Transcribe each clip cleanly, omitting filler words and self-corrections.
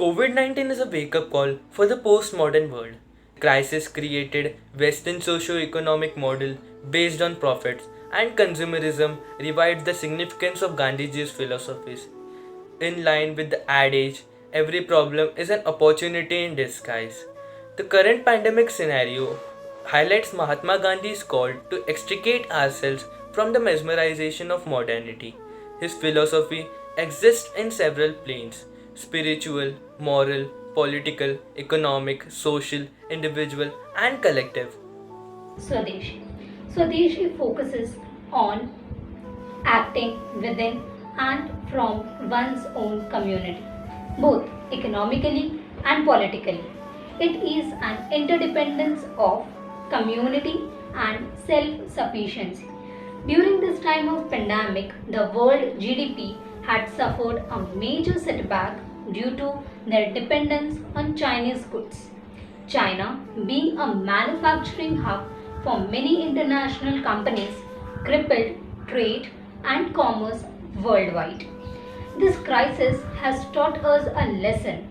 COVID 19 is a wake up call for the postmodern world. Crisis created Western socio-economic model based on profits and consumerism revived the significance of Gandhiji's philosophies. In line with the adage, every problem is an opportunity in disguise. The current pandemic scenario highlights Mahatma Gandhi's call to extricate ourselves from the mesmerization of modernity. His philosophy exists in several planes: spiritual, moral, political, economic, social, individual, and collective. Swadeshi. Swadeshi focuses on acting within and from one's own community, both economically and politically. It is an interdependence of community and self-sufficiency. During this time of pandemic, the world GDP had suffered a major setback due to their dependence on Chinese goods. China, being a manufacturing hub for many international companies, crippled trade and commerce worldwide. This crisis has taught us a lesson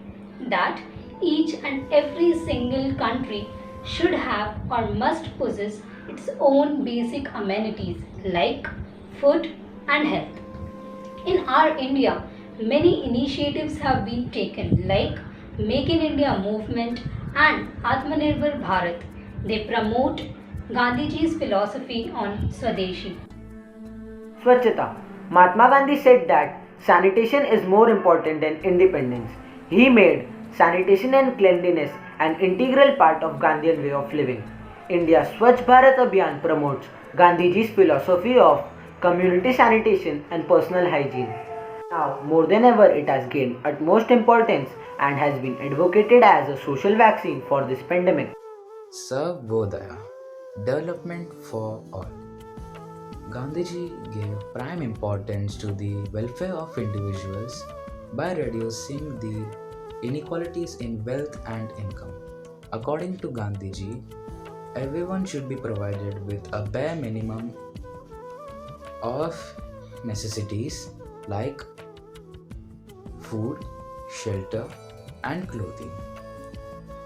that each and every single country should have or must possess its own basic amenities like food and health. In our India, many initiatives have been taken like Make in India movement and Atmanirbhar Bharat. They promote Gandhiji's philosophy on Swadeshi. Swachhata. Mahatma Gandhi said that sanitation is more important than independence. He made sanitation and cleanliness an integral part of Gandhian way of living. India's Swachh Bharat Abhiyan promotes Gandhiji's philosophy of community sanitation and personal hygiene. Now, more than ever, it has gained utmost importance and has been advocated as a social vaccine for this pandemic. Sarvodaya, development for all. Gandhiji gave prime importance to the welfare of individuals by reducing the inequalities in wealth and income. According to Gandhiji, everyone should be provided with a bare minimum of necessities like food, shelter, and clothing.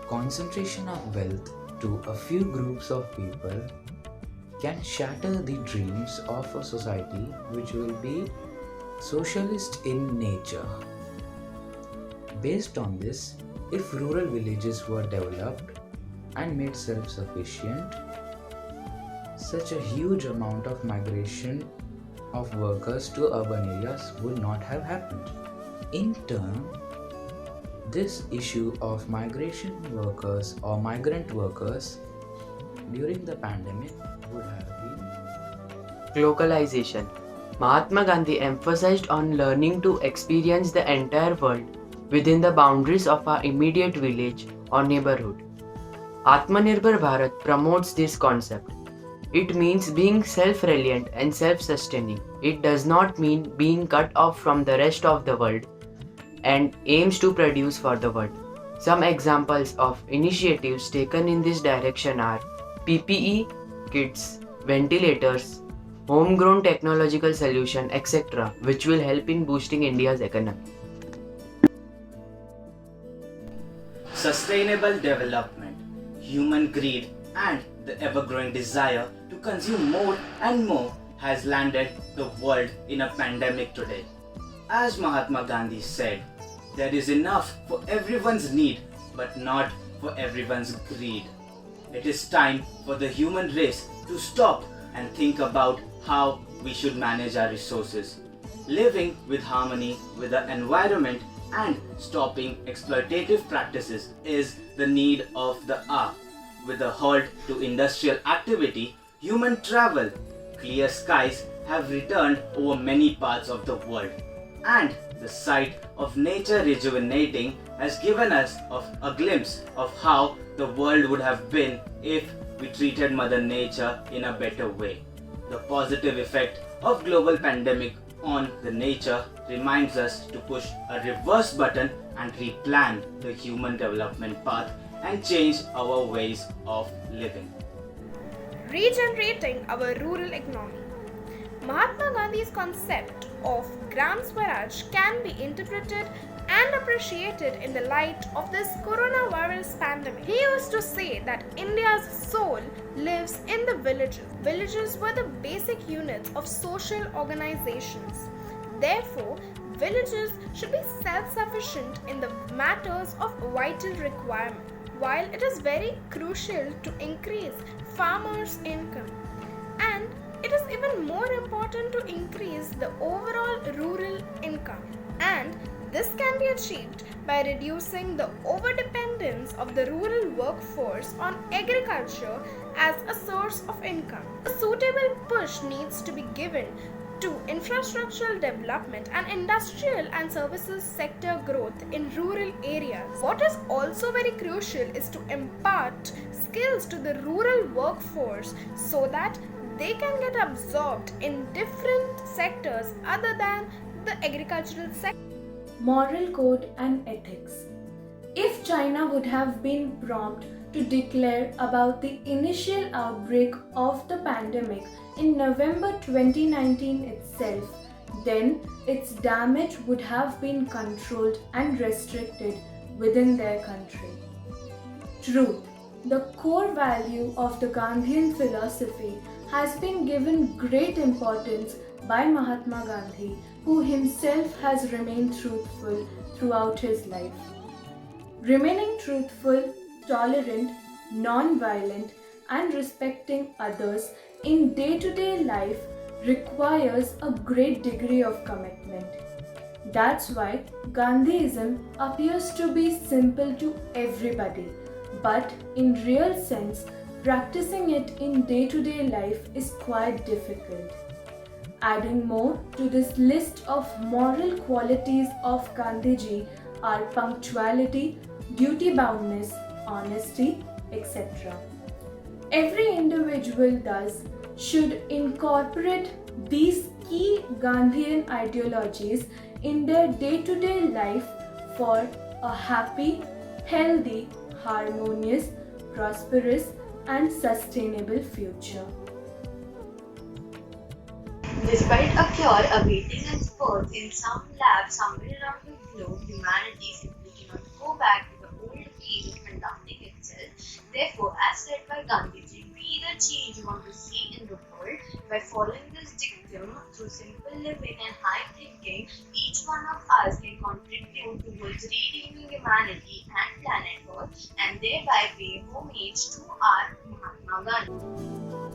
Concentration of wealth to a few groups of people can shatter the dreams of a society which will be socialist in nature. Based on this, if rural villages were developed and made self sufficient, such a huge amount of migration of workers to urban areas would not have happened. In turn, this issue of migration workers or migrant workers during the pandemic would have been globalization. Mahatma Gandhi emphasized on learning to experience the entire world within the boundaries of our immediate village or neighborhood. Atmanirbhar Bharat promotes this concept. It means being self-reliant and self-sustaining. It does not mean being cut off from the rest of the world and aims to produce for the world. Some examples of initiatives taken in this direction are PPE, kits, ventilators, homegrown technological solution, etc., which will help in boosting India's economy. Sustainable development, human greed, and the ever-growing desire to consume more and more has landed the world in a pandemic today. As Mahatma Gandhi said, there is enough for everyone's need, but not for everyone's greed. It is time for the human race to stop and think about how we should manage our resources. Living with harmony with the environment and stopping exploitative practices is the need of the hour. With a halt to industrial activity, human travel, clear skies have returned over many parts of the world, and the sight of nature rejuvenating has given us a glimpse of how the world would have been if we treated Mother Nature in a better way. The positive effect of global pandemic on the nature reminds us to push a reverse button and replan the human development path and change our ways of living. Regenerating our rural economy. Mahatma Gandhi's concept of Gram Swaraj can be interpreted and appreciated in the light of this coronavirus pandemic. He used to say that India's soul lives in the villages. Villages were the basic units of social organizations. Therefore, villages should be self-sufficient in the matters of vital requirement. While it is very crucial to increase farmers' income, and it is even more important to increase the overall rural income, and this can be achieved by reducing the overdependence of the rural workforce on agriculture as a source of income. A suitable push needs to be given to infrastructural development and industrial and services sector growth in rural areas. What is also very crucial is to impart skills to the rural workforce so that they can get absorbed in different sectors other than the agricultural sector. Moral code and ethics. If China would have been prompt to declare about the initial outbreak of the pandemic in November 2019 itself, then its damage would have been controlled and restricted within their country. Truth, the core value of the Gandhian philosophy, has been given great importance by Mahatma Gandhi, who himself has remained truthful throughout his life. Remaining truthful, tolerant, non-violent, and respecting others in day-to-day life requires a great degree of commitment. That's why Gandhiism appears to be simple to everybody, but in real sense, practicing it in day-to-day life is quite difficult. Adding more to this list of moral qualities of Gandhiji are punctuality, duty-boundness, honesty, etc. Every individual thus should incorporate these key Gandhian ideologies in their day-to-day life for a happy, healthy, harmonious, prosperous, and sustainable future. Despite a cure awaiting its birth in some lab somewhere around the globe, humanity simply cannot go back to the old ways of conducting itself. Therefore, as said by Gandhiji, be the change you want to see in the world. By following this dictum through simple living and high thinking, each one of us can contribute towards redeeming humanity and planet Earth, and thereby pay homage to our Mahatma Gandhi.